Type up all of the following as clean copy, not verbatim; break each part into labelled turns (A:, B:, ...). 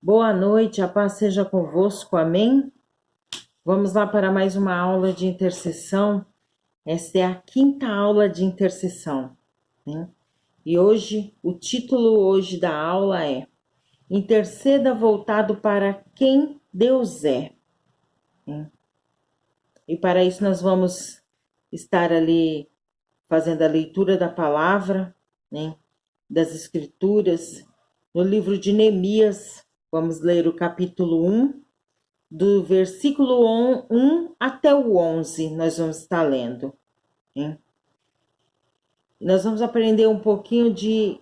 A: Boa noite, a paz seja convosco, amém? Vamos lá para mais uma aula de intercessão. Esta é a quinta aula de intercessão, né? E hoje, o título hoje da aula é Interceda voltado para quem Deus é, né? E para isso nós vamos estar ali fazendo a leitura da palavra, né? Das escrituras, no livro de Neemias. Vamos ler o capítulo 1, do versículo 1 até o 11, nós vamos estar lendo, hein? Nós vamos aprender um pouquinho de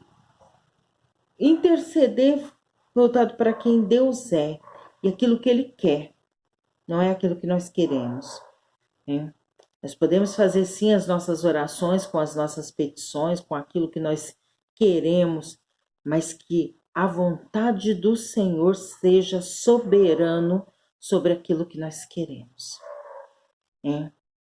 A: interceder voltado para quem Deus é e aquilo que Ele quer, não é aquilo que nós queremos, hein? Nós podemos fazer sim as nossas orações com as nossas petições, com aquilo que nós queremos, mas que a vontade do Senhor seja soberano sobre aquilo que nós queremos, hein?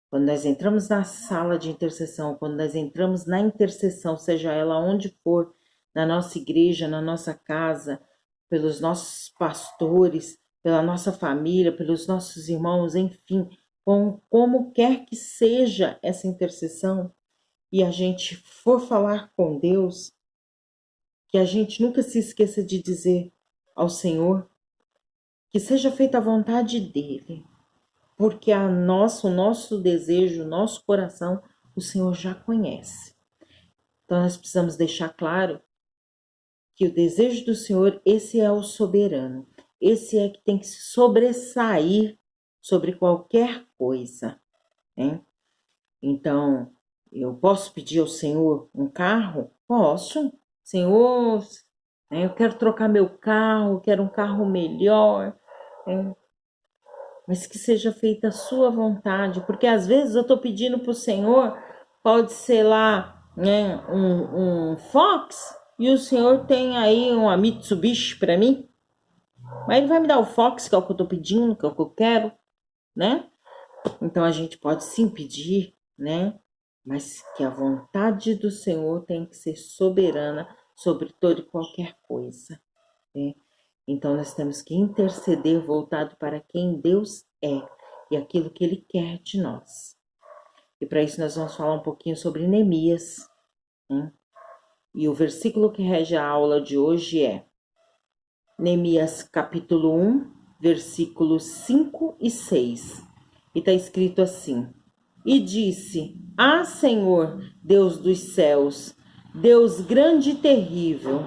A: Quando nós entramos na sala de intercessão, quando nós entramos na intercessão, seja ela onde for, na nossa igreja, na nossa casa, pelos nossos pastores, pela nossa família, pelos nossos irmãos, enfim, como quer que seja essa intercessão, e a gente for falar com Deus, que a gente nunca se esqueça de dizer ao Senhor que seja feita a vontade dEle, porque o nosso desejo, o nosso coração, o Senhor já conhece. Então nós precisamos deixar claro que o desejo do Senhor, esse é o soberano, esse é que tem que se sobressair sobre qualquer coisa, né? Então, eu posso pedir ao Senhor um carro? Posso. Senhor, né, eu quero trocar meu carro, quero um carro melhor, né? Mas que seja feita a sua vontade, porque às vezes eu estou pedindo para o Senhor, pode ser lá, né, um Fox, e o Senhor tem aí uma Mitsubishi para mim, mas Ele vai me dar o Fox, que é o que eu estou pedindo, que é o que eu quero, né? Então a gente pode sim pedir, né? Mas que a vontade do Senhor tem que ser soberana sobre toda e qualquer coisa, né? Então nós temos que interceder voltado para quem Deus é e aquilo que Ele quer de nós. E para isso nós vamos falar um pouquinho sobre Neemias, né? E o versículo que rege a aula de hoje é Neemias capítulo 1, versículos 5 e 6. E está escrito assim: E disse: Ah, Senhor, Deus dos céus, Deus grande e terrível,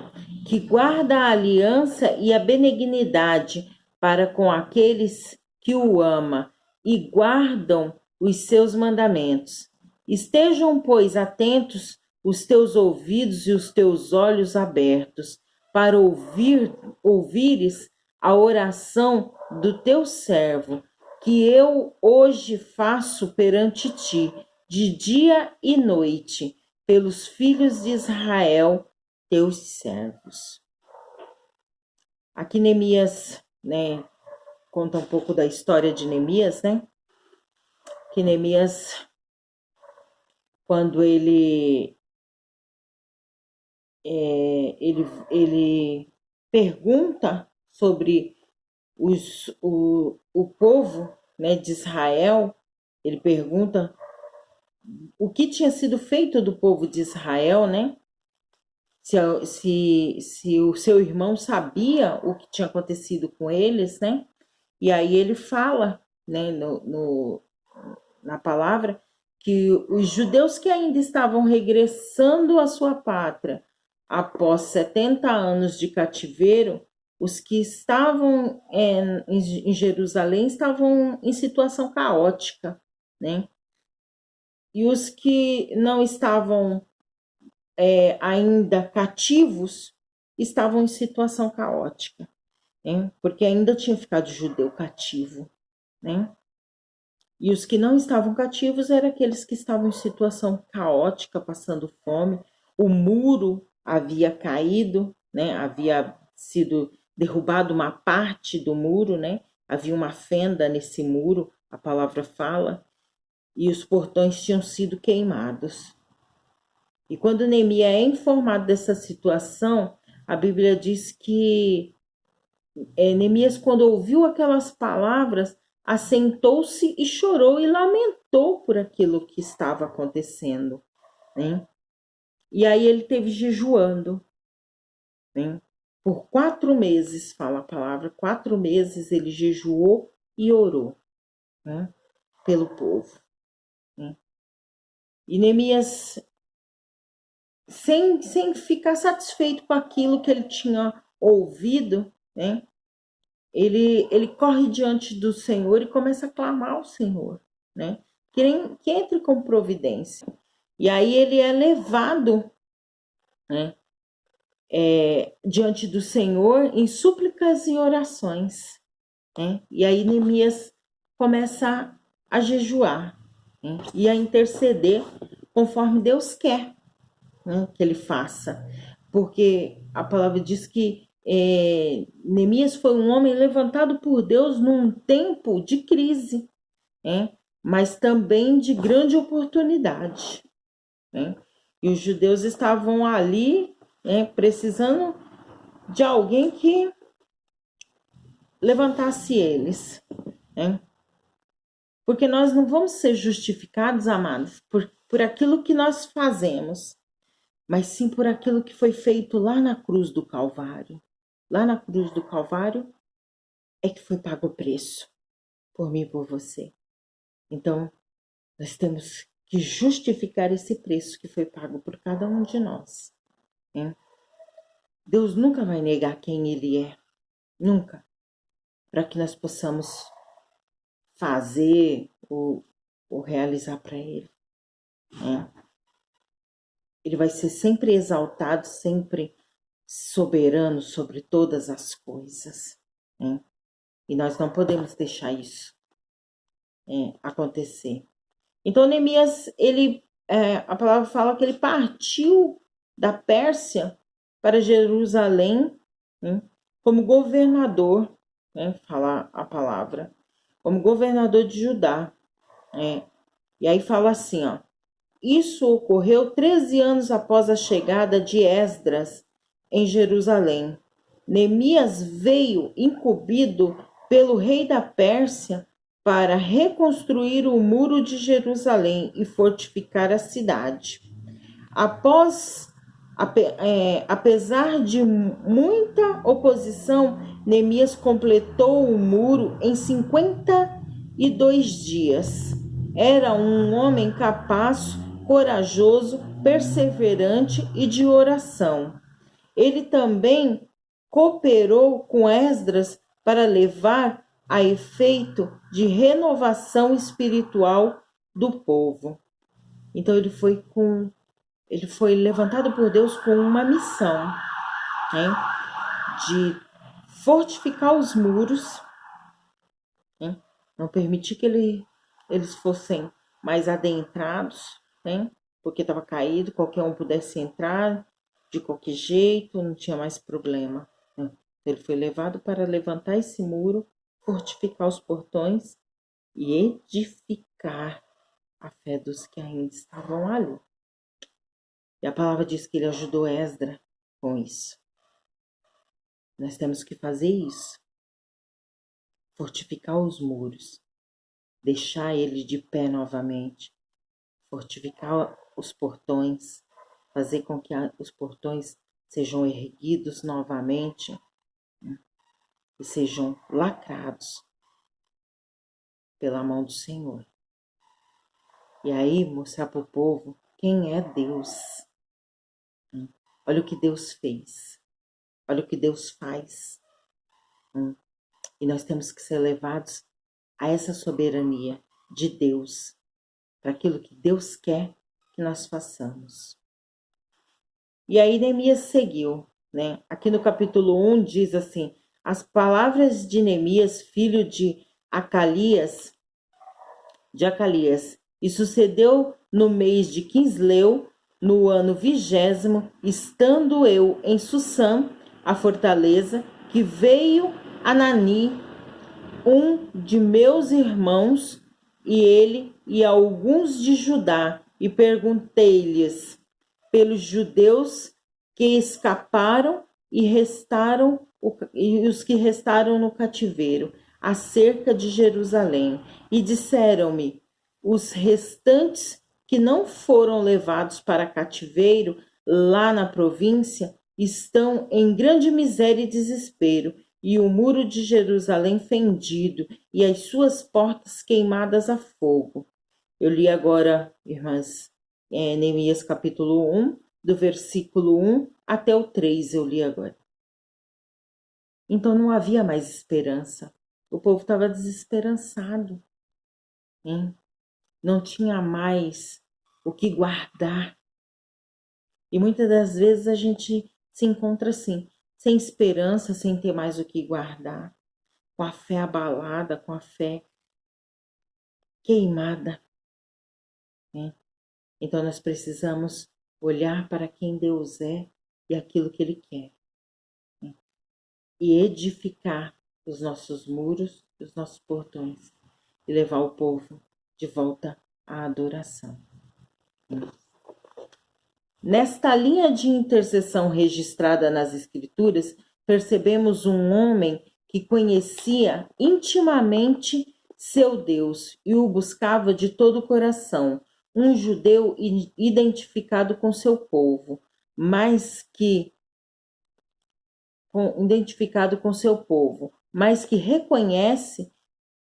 A: que guarda a aliança e a benignidade para com aqueles que o amam e guardam os seus mandamentos. Estejam, pois, atentos os teus ouvidos e os teus olhos abertos para ouvires a oração do teu servo, que eu hoje faço perante ti, de dia e noite, pelos filhos de Israel, teus servos. Aqui Neemias, né, conta um pouco da história de Neemias, né? Que Neemias, quando ele pergunta sobre o povo, né, de Israel, ele pergunta o que tinha sido feito do povo de Israel, né? Se o seu irmão sabia o que tinha acontecido com eles, né? E aí ele fala, né, na palavra, que os judeus que ainda estavam regressando à sua pátria após 70 anos de cativeiro, os que estavam em Jerusalém estavam em situação caótica, né? E os que não estavam ainda cativos estavam em situação caótica, né? Porque ainda tinha ficado judeu cativo, né? E os que não estavam cativos eram aqueles que estavam em situação caótica, passando fome. O muro havia caído, né? Havia sido derrubado uma parte do muro, né? Havia uma fenda nesse muro, a palavra fala, e os portões tinham sido queimados. E quando Neemias é informado dessa situação, a Bíblia diz que Neemias, quando ouviu aquelas palavras, assentou-se e chorou e lamentou por aquilo que estava acontecendo, né? E aí ele teve jejuando, né? Por 4 meses, fala a palavra, 4 meses ele jejuou e orou, né? Pelo povo, né? E Neemias, sem ficar satisfeito com aquilo que ele tinha ouvido, né? Ele corre diante do Senhor e começa a clamar ao Senhor, né? Que entre com providência. E aí ele é levado, né, diante do Senhor em súplicas e orações, né? E aí Neemias começa a jejuar, né, e a interceder conforme Deus quer, né, que ele faça. Porque a palavra diz que Neemias foi um homem levantado por Deus num tempo de crise, né, mas também de grande oportunidade, né? E os judeus estavam ali, né, precisando de alguém que levantasse eles, né? Porque nós não vamos ser justificados, amados, por aquilo que nós fazemos, mas sim por aquilo que foi feito lá na cruz do Calvário. Lá na cruz do Calvário é que foi pago o preço por mim e por você. Então, nós temos que justificar esse preço que foi pago por cada um de nós, né? Deus nunca vai negar quem Ele é, nunca, para que nós possamos fazer ou realizar para Ele, né? Ele vai ser sempre exaltado, sempre soberano sobre todas as coisas, né? E nós não podemos deixar isso acontecer. Então, Neemias, a palavra fala que ele partiu da Pérsia para Jerusalém, né, como governador, né, fala a palavra, como governador de Judá, né? E aí fala assim, ó: isso ocorreu 13 anos após a chegada de Esdras em Jerusalém. Neemias veio incumbido pelo rei da Pérsia para reconstruir o muro de Jerusalém e fortificar a cidade. Apesar de muita oposição, Neemias completou o muro em 52 dias. Era um homem capaz, corajoso, perseverante e de oração. Ele também cooperou com Esdras para levar a efeito de renovação espiritual do povo. Então ele foi levantado por Deus com uma missão, né, de fortificar os muros, né, não permitir que eles fossem mais adentrados, né, porque estava caído, qualquer um pudesse entrar de qualquer jeito, não tinha mais problema, né. Ele foi levado para levantar esse muro, fortificar os portões e edificar a fé dos que ainda estavam ali. E a palavra diz que ele ajudou Esdras com isso. Nós temos que fazer isso. Fortificar os muros. Deixar ele de pé novamente. Fortificar os portões. Fazer com que os portões sejam erguidos novamente, né, e sejam lacrados pela mão do Senhor. E aí mostrar para o povo quem é Deus. Olha o que Deus fez. Olha o que Deus faz. E nós temos que ser levados a essa soberania de Deus, para aquilo que Deus quer que nós façamos. E aí Neemias seguiu, né? Aqui no capítulo 1 diz assim: as palavras de Neemias, filho de Acalias, e sucedeu no mês de Quisleu, no ano 20º, estando eu em Susã, a fortaleza, que veio Anani, um de meus irmãos, e ele e alguns de Judá, e perguntei-lhes pelos judeus que escaparam e restaram e os que restaram no cativeiro, acerca de Jerusalém, e disseram-me: os restantes que não foram levados para cativeiro lá na província estão em grande miséria e desespero, e o muro de Jerusalém fendido, e as suas portas queimadas a fogo. Eu li agora, irmãs, Neemias capítulo 1, do versículo 1 até o 3, eu li agora. Então não havia mais esperança. O povo estava desesperançado, hein? Não tinha mais o que guardar. E muitas das vezes a gente se encontra assim, sem esperança, sem ter mais o que guardar, com a fé abalada, com a fé queimada, né? Então nós precisamos olhar para quem Deus é e aquilo que Ele quer, né? E edificar os nossos muros, os nossos portões e levar o povo de volta à adoração. Nesta linha de intercessão registrada nas Escrituras, percebemos um homem que conhecia intimamente seu Deus e o buscava de todo o coração, um judeu identificado com seu povo, mas que reconhece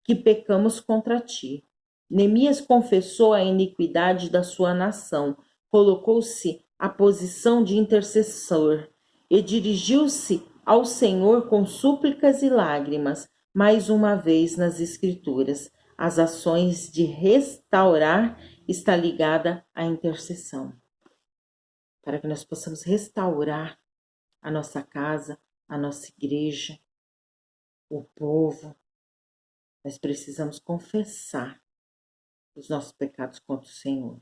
A: que pecamos contra ti. Neemias confessou a iniquidade da sua nação, colocou-se à posição de intercessor e dirigiu-se ao Senhor com súplicas e lágrimas. Mais uma vez nas Escrituras, as ações de restaurar está ligada à intercessão. Para que nós possamos restaurar a nossa casa, a nossa igreja, o povo, nós precisamos confessar os nossos pecados contra o Senhor,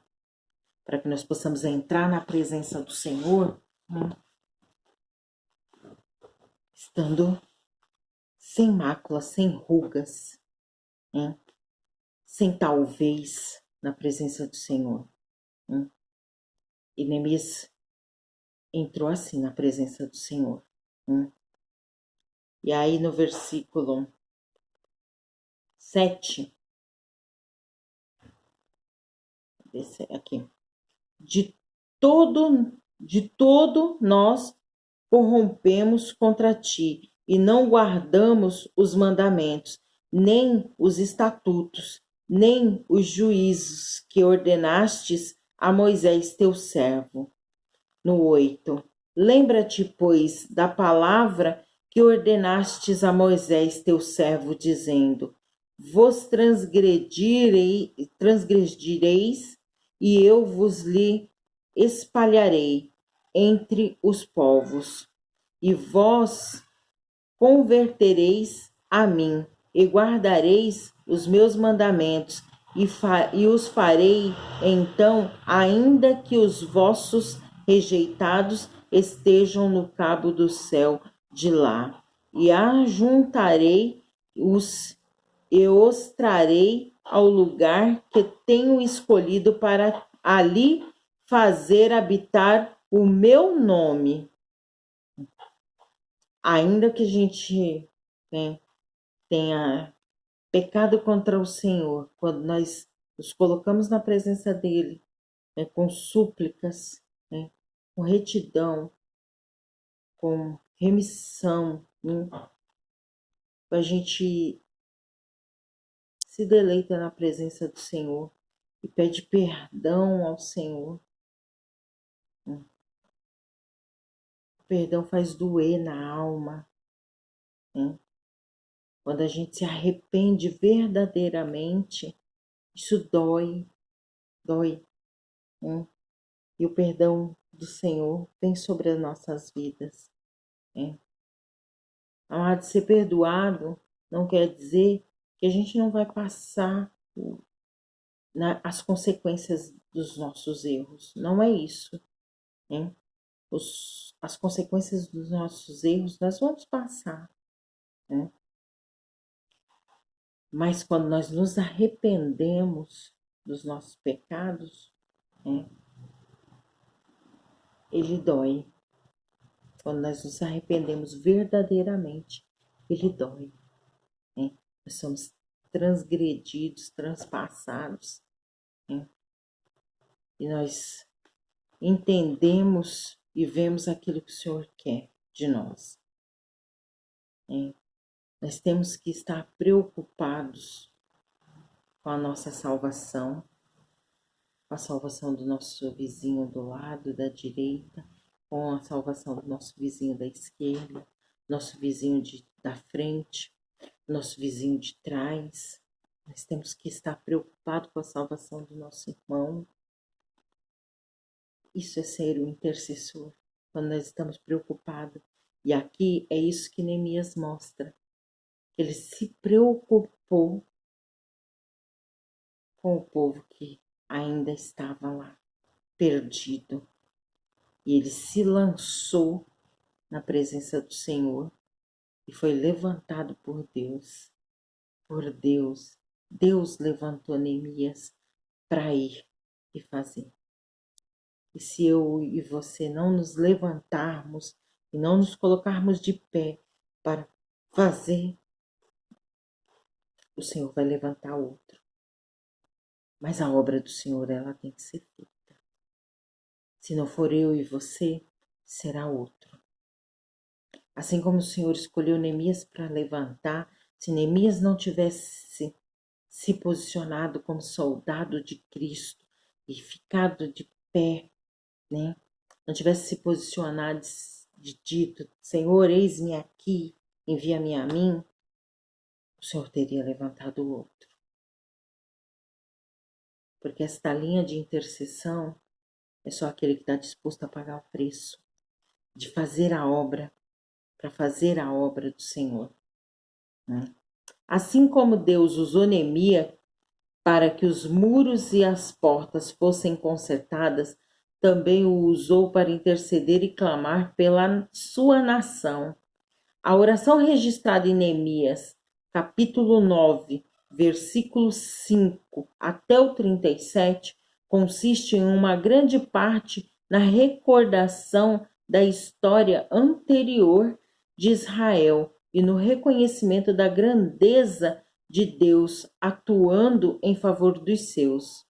A: para que nós possamos entrar na presença do Senhor, né? Estando sem mácula, sem rugas, né? Sem talvez na presença do Senhor. Né? E Neemias entrou assim na presença do Senhor. Né? E aí no versículo 7, aqui, de todo nós corrompemos contra ti e não guardamos os mandamentos, nem os estatutos, nem os juízos que ordenastes a Moisés teu servo. No 8, lembra-te, pois, da palavra que ordenastes a Moisés teu servo, dizendo: vos transgredireis, e eu vos lhe espalharei entre os povos, e vós convertereis a mim, e guardareis os meus mandamentos, e os farei então, ainda que os vossos rejeitados estejam no cabo do céu de lá, e ajuntarei e os trarei ao lugar que tenho escolhido para ali fazer habitar o meu nome. Ainda que a gente, né, tenha pecado contra o Senhor, quando nós nos colocamos na presença dele, né, com súplicas, né, com retidão, com remissão, né, a gente se deleita na presença do Senhor e pede perdão ao Senhor. Né. O perdão faz doer na alma, né. Quando a gente se arrepende verdadeiramente, isso dói. Né? E o perdão do Senhor vem sobre as nossas vidas. Né? Amado, ser perdoado não quer dizer que a gente não vai passar as consequências dos nossos erros. Não é isso. Né? As consequências dos nossos erros nós vamos passar. Né? Mas quando nós nos arrependemos dos nossos pecados, né, ele dói. quando nós nos arrependemos verdadeiramente, ele dói, né? Nós somos transgredidos, transpassados, né? E nós entendemos e vemos aquilo que o Senhor quer de nós, né? Nós temos que estar preocupados com a nossa salvação, com a salvação do nosso vizinho do lado, da direita, com a salvação do nosso vizinho da esquerda, nosso vizinho da frente, nosso vizinho de trás. Nós temos que estar preocupados com a salvação do nosso irmão. Isso é ser um intercessor, quando nós estamos preocupados. E aqui é isso que Neemias mostra. Ele se preocupou com o povo que ainda estava lá, perdido. E ele se lançou na presença do Senhor e foi levantado por Deus. Por Deus. Deus levantou Neemias para ir e fazer. E se eu e você não nos levantarmos e não nos colocarmos de pé para fazer, o Senhor vai levantar outro. Mas a obra do Senhor, ela tem que ser feita. Se não for eu e você, será outro. Assim como o Senhor escolheu Neemias para levantar, se Neemias não tivesse se posicionado como soldado de Cristo e ficado de pé, né? Não tivesse se posicionado de dito, Senhor, eis-me aqui, envia-me a mim, o Senhor teria levantado o outro. Porque esta linha de intercessão é só aquele que está disposto a pagar o preço de fazer a obra, para fazer a obra do Senhor, né? Assim como Deus usou Neemias para que os muros e as portas fossem consertadas, também o usou para interceder e clamar pela sua nação. A oração registrada em Neemias, capítulo 9, versículo 5 até o 37, consiste em uma grande parte na recordação da história anterior de Israel e no reconhecimento da grandeza de Deus atuando em favor dos seus.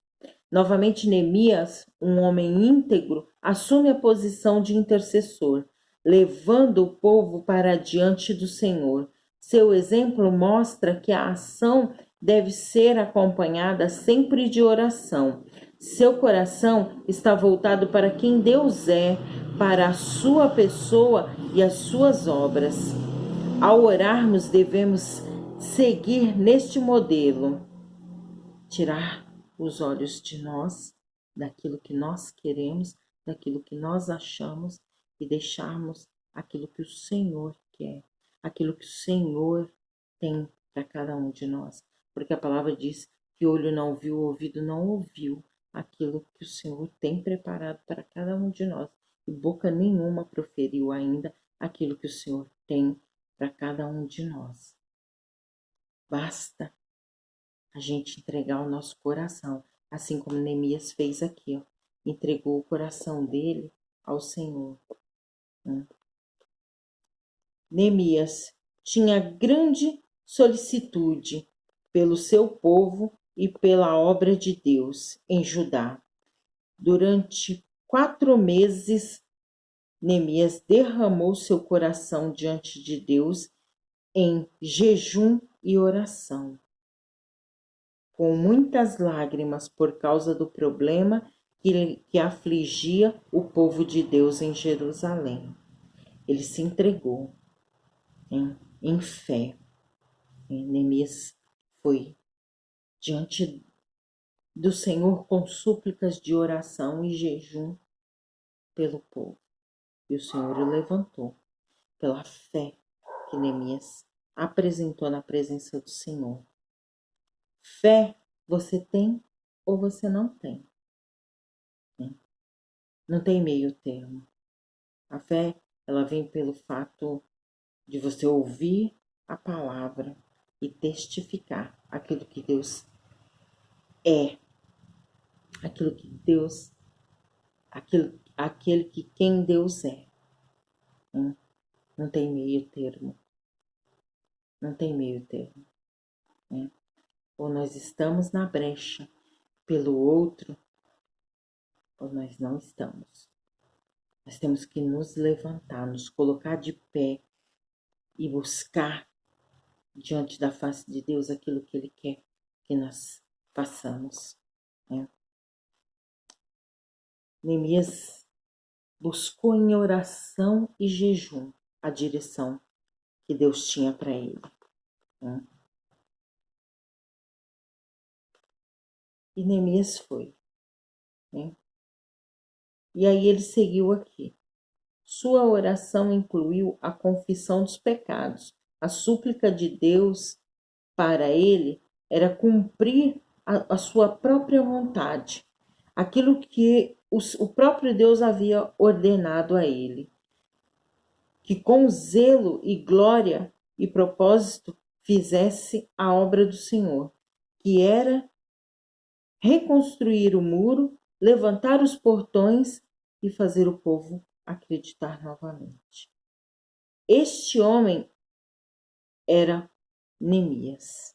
A: Novamente, Neemias, um homem íntegro, assume a posição de intercessor, levando o povo para diante do Senhor. Seu exemplo mostra que a ação deve ser acompanhada sempre de oração. Seu coração está voltado para quem Deus é, para a sua pessoa e as suas obras. Ao orarmos, devemos seguir neste modelo. Tirar os olhos de nós, daquilo que nós queremos, daquilo que nós achamos e deixarmos aquilo que o Senhor quer, aquilo que o Senhor tem para cada um de nós. Porque a palavra diz que olho não viu, ouvido não ouviu aquilo que o Senhor tem preparado para cada um de nós. E boca nenhuma proferiu ainda aquilo que o Senhor tem para cada um de nós. Basta a gente entregar o nosso coração, assim como Neemias fez aqui, ó, entregou o coração dele ao Senhor. Neemias tinha grande solicitude pelo seu povo e pela obra de Deus em Judá. Durante 4 meses, Neemias derramou seu coração diante de Deus em jejum e oração, com muitas lágrimas por causa do problema que afligia o povo de Deus em Jerusalém. Ele se entregou em fé. Neemias foi diante do Senhor com súplicas de oração e jejum pelo povo. E o Senhor o levantou pela fé que Neemias apresentou na presença do Senhor. Fé você tem ou você não tem. Não tem meio termo. A fé, ela vem pelo fato de você ouvir a palavra e testificar aquilo que Deus é, aquilo que Deus, aquele que quem Deus é. Né? Não tem meio termo. Não tem meio termo. Né? Ou nós estamos na brecha pelo outro, ou nós não estamos. Nós temos que nos levantar, nos colocar de pé e buscar diante da face de Deus aquilo que Ele quer que nós façamos. Né? Neemias buscou em oração e jejum a direção que Deus tinha para ele. Né? E Neemias foi. Né? E aí ele seguiu aqui. Sua oração incluiu a confissão dos pecados. A súplica de Deus para ele era cumprir a sua própria vontade, aquilo que o próprio Deus havia ordenado a ele. Que com zelo e glória e propósito fizesse a obra do Senhor, que era reconstruir o muro, levantar os portões e fazer o povo acreditar novamente. Este homem era Neemias,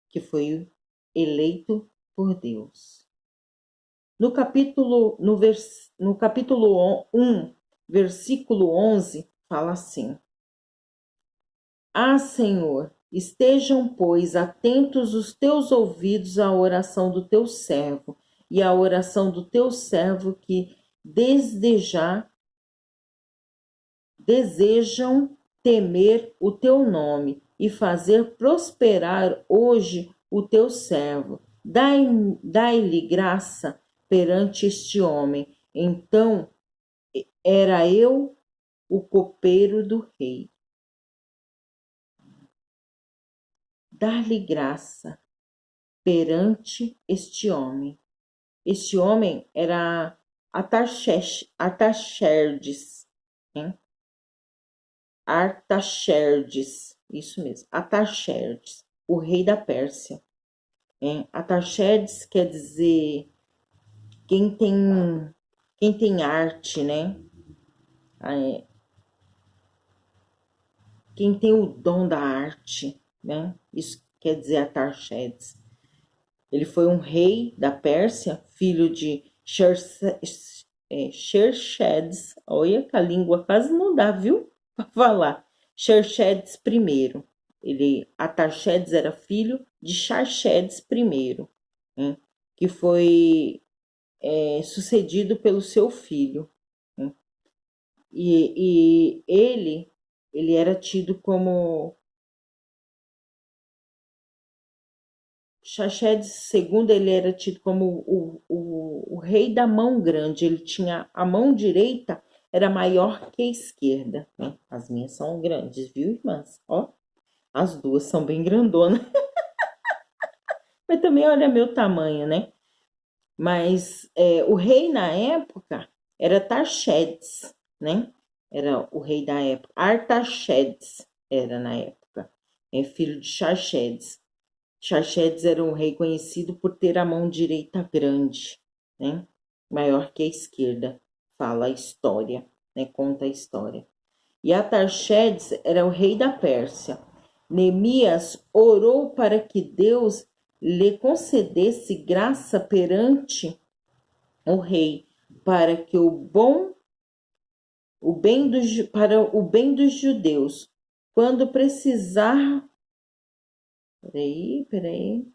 A: que foi eleito por Deus. No capítulo 1, versículo 11, fala assim: Ah, Senhor, estejam, pois, atentos os teus ouvidos à oração do teu servo e à oração do teu servo que desde já desejam temer o teu nome e fazer prosperar hoje o teu servo. Dai-lhe graça perante este homem. Então era eu o copeiro do rei. Dar-lhe graça perante este homem. Este homem era Artaxerxes, hein? Artaxerxes, isso mesmo, Artaxerxes, o rei da Pérsia. Hein? Artaxerxes quer dizer quem tem arte, né? Quem tem o dom da arte, né? Isso quer dizer Artaxerxes. Ele foi um rei da Pérsia, filho de Xerxes. Olha que a língua quase não dá, viu? Para falar. Xerxes I. Artaxerxes era filho de Xerxes I, né? Que foi sucedido pelo seu filho. Né? E ele era tido como Xerxes II. Ele era tido como o rei da mão grande. Ele tinha a mão direita era maior que a esquerda. Né? As minhas são grandes, viu, irmãs? Ó, as duas são bem grandonas. Mas também olha meu tamanho, né? Mas o rei na época era Tarxedes, né? Era o rei da época. Artaxerxes era na época. É filho de Xerxes. Xerxes era um rei conhecido por ter a mão direita grande, né? Maior que a esquerda, fala a história, né? Conta a história. E Artaxerxes era o rei da Pérsia. Neemias orou para que Deus lhe concedesse graça perante o rei, para que para o bem dos judeus, quando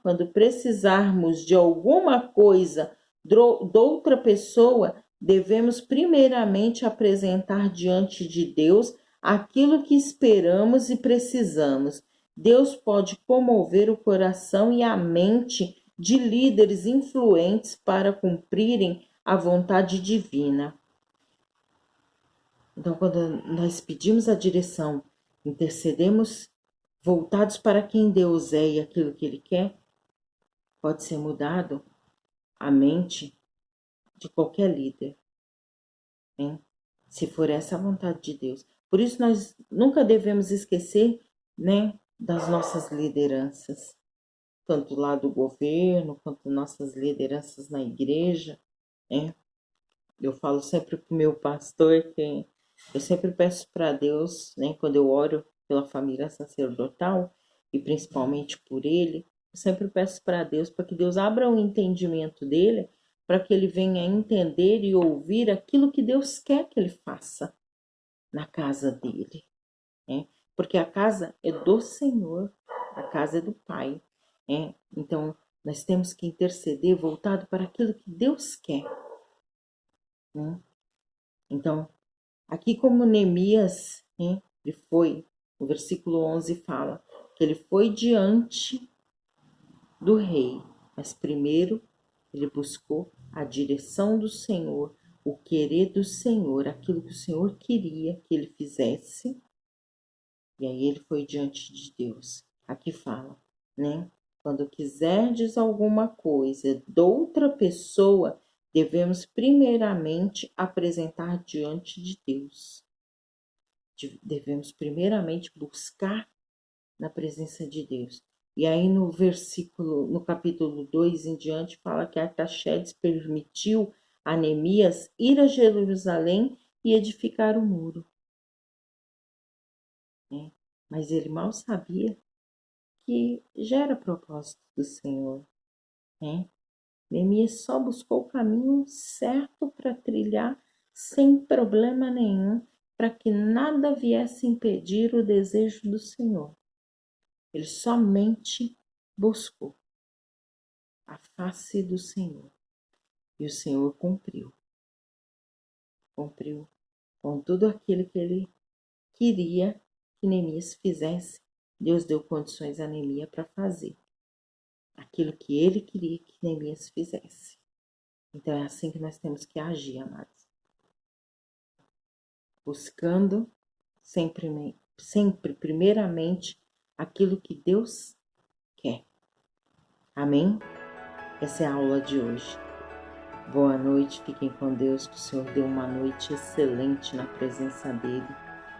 A: quando precisarmos de alguma coisa de outra pessoa, devemos primeiramente apresentar diante de Deus aquilo que esperamos e precisamos. Deus pode comover o coração e a mente de líderes influentes para cumprirem a vontade divina. Então, quando nós pedimos a direção, intercedemos voltados para quem Deus é e aquilo que Ele quer, pode ser mudado a mente de qualquer líder, hein? Se for essa a vontade de Deus. Por isso nós nunca devemos esquecer, né, das nossas lideranças, tanto lá do governo, quanto nossas lideranças na igreja, né? Eu falo sempre pro meu pastor que Eu sempre peço para Deus, né, quando eu oro pela família sacerdotal, e principalmente por ele, eu sempre peço para Deus, para que Deus abra o entendimento dele, para que ele venha entender e ouvir aquilo que Deus quer que ele faça na casa dele, né? Porque a casa é do Senhor, a casa é do Pai, né? Então, nós temos que interceder voltado para aquilo que Deus quer, né? Então, aqui como Neemias, né, ele foi, o versículo 11 fala que ele foi diante do rei, mas primeiro ele buscou a direção do Senhor, o querer do Senhor, aquilo que o Senhor queria que ele fizesse, e aí ele foi diante de Deus. Aqui fala, né? Quando quiserdes alguma coisa de outra pessoa, devemos primeiramente apresentar diante de Deus. Devemos primeiramente buscar na presença de Deus. E aí no capítulo 2 em diante, fala que Artaxerxes permitiu a Neemias ir a Jerusalém e edificar o muro. Mas ele mal sabia que já era propósito do Senhor. Neemias só buscou o caminho certo para trilhar sem problema nenhum, para que nada viesse impedir o desejo do Senhor. Ele somente buscou a face do Senhor. E o Senhor cumpriu. Cumpriu com tudo aquilo que ele queria que Neemias fizesse. Deus deu condições a Neemias para fazer aquilo que ele queria que Neemias fizesse. Então é assim que nós temos que agir, amados. Buscando sempre primeiramente aquilo que Deus quer. Amém? Essa é a aula de hoje. Boa noite, fiquem com Deus, que o Senhor dê uma noite excelente na presença dEle,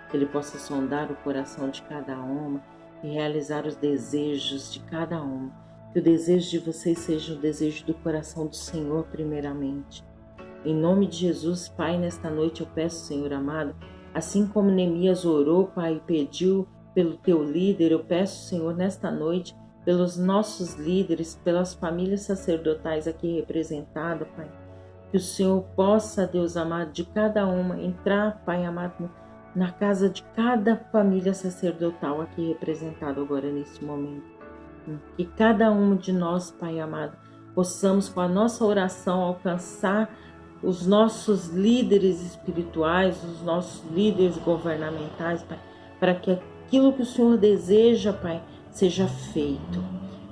A: que Ele possa sondar o coração de cada uma e realizar os desejos de cada uma, que o desejo de vocês seja o desejo do coração do Senhor primeiramente. Em nome de Jesus, Pai, nesta noite eu peço, Senhor amado, assim como Neemias orou, Pai, e pediu pelo Teu líder, eu peço, Senhor, nesta noite, pelos nossos líderes, pelas famílias sacerdotais aqui representadas, Pai. Que o Senhor possa, Deus amado, de cada uma, entrar, Pai amado, na casa de cada família sacerdotal aqui representada agora nesse momento. Que cada um de nós, Pai amado, possamos com a nossa oração alcançar os nossos líderes espirituais, os nossos líderes governamentais, Pai, para que aquilo que o Senhor deseja, Pai, seja feito,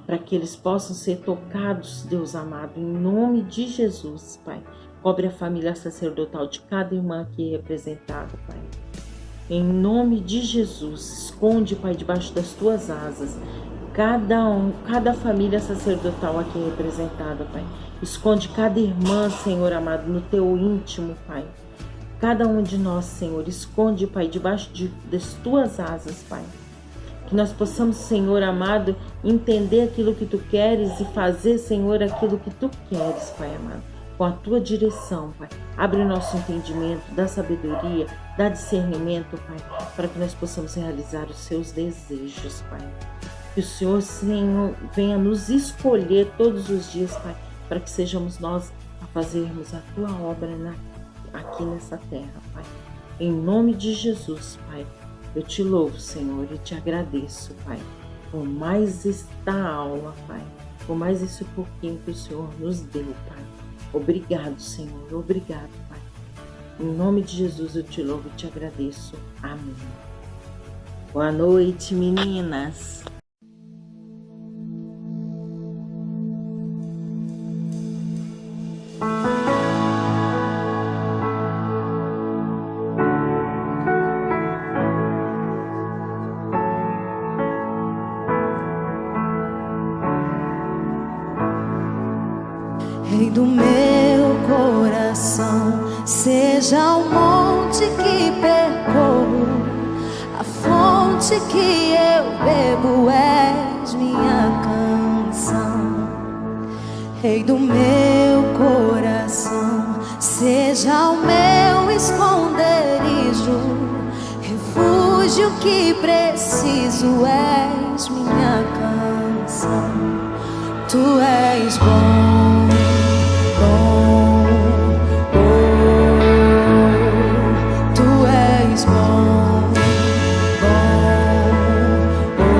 A: para que eles possam ser tocados, Deus amado, em nome de Jesus, Pai. Cobre a família sacerdotal de cada irmã aqui representada, Pai. Em nome de Jesus, esconde, Pai, debaixo das Tuas asas, cada família sacerdotal aqui representada, Pai. Esconde cada irmã, Senhor amado, no Teu íntimo, Pai. Cada um de nós, Senhor, esconde, Pai, debaixo das Tuas asas, Pai. Que nós possamos, Senhor amado, entender aquilo que Tu queres e fazer, Senhor, aquilo que Tu queres, Pai amado, com a Tua direção, Pai. Abre o nosso entendimento, dá sabedoria, dá discernimento, Pai, para que nós possamos realizar os Seus desejos, Pai. Que o Senhor venha nos escolher todos os dias, Pai, para que sejamos nós a fazermos a Tua obra aqui nessa terra, Pai. Em nome de Jesus, Pai. Eu te louvo, Senhor, e te agradeço, Pai, por mais esta aula, Pai, por mais esse pouquinho que o Senhor nos deu, Pai. Obrigado, Senhor, obrigado, Pai. Em nome de Jesus eu te louvo e te agradeço. Amém. Boa noite, meninas.
B: Rei do meu coração, seja o monte que percorro, a fonte que eu bebo, és minha canção. Rei do meu coração, seja o meu esconderijo, onde o que preciso és minha canção. Tu és bom, bom, oh, tu és bom, bom, oh,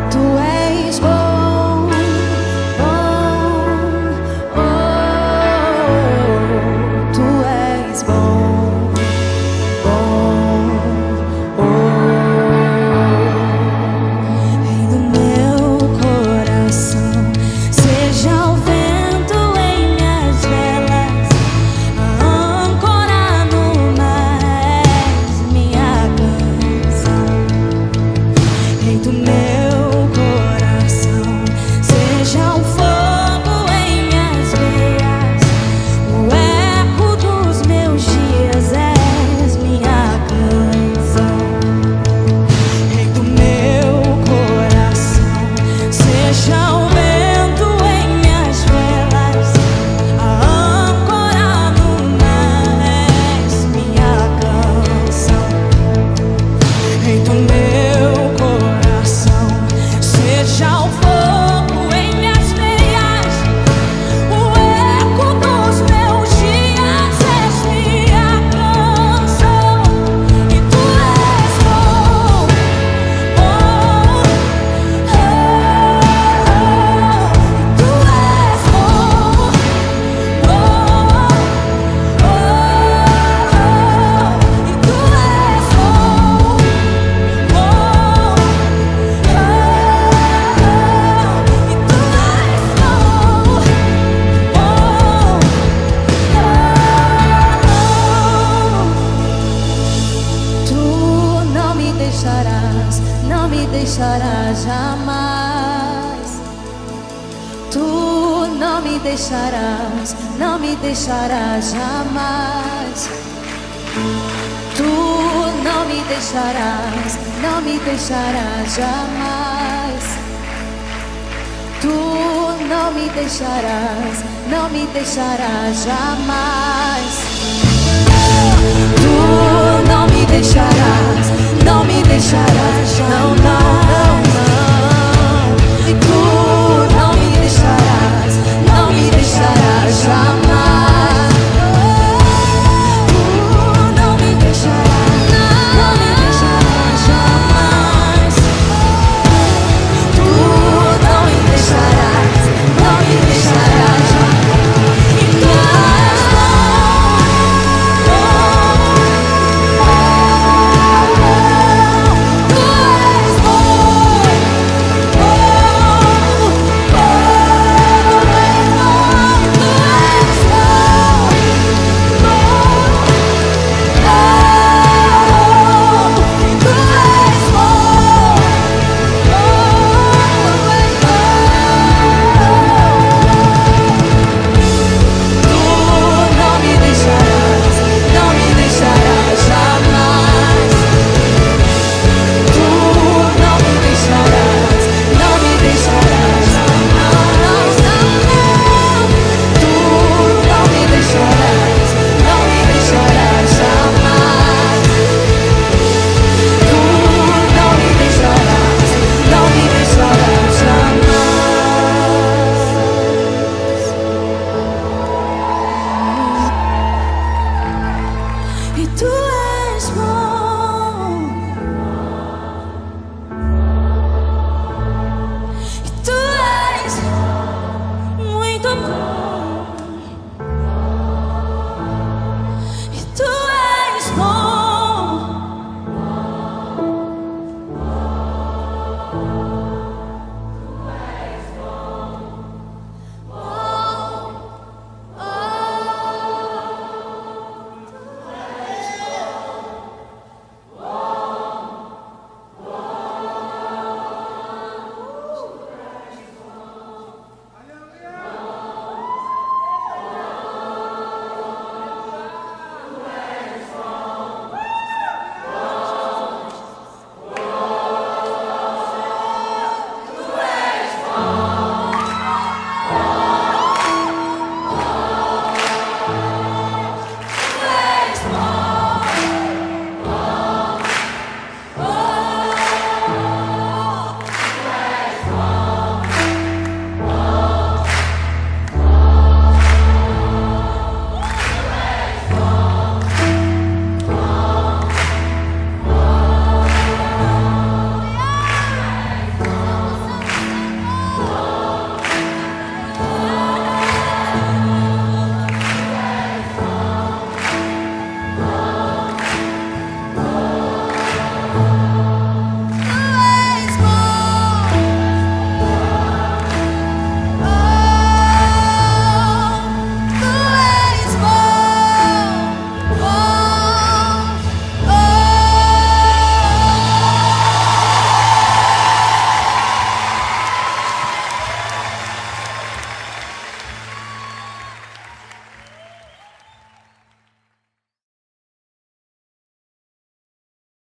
B: tu és bom, bom, oh, tu és bom, bom, oh. Rei do meu coração, seja o vento em minhas velas, a âncora no mar és minha canção. Rei do meu coração, seja o fogo em minhas veias, o eco dos meus dias és minha canção. Rei do meu coração, seja o vento em minhas velas, a âncora no mar és minha canção. Rei do meu coração, seja o fogo em minhas veias, o eco dos meus dias és minha canção. E tu és bom, oh, oh, oh. E tu és bom, oh, oh, oh. E tu és bom, oh, oh, oh. E tu és bom, oh, oh. Tu não me deixarás, não me deixarás jamais. Tu não me deixarás, não me deixarás jamais. Tu não me deixarás, não me deixarás jamais. Tu não me deixarás, não me deixarás jamais. Tu não me deixarás, não me deixarás, não, não, não.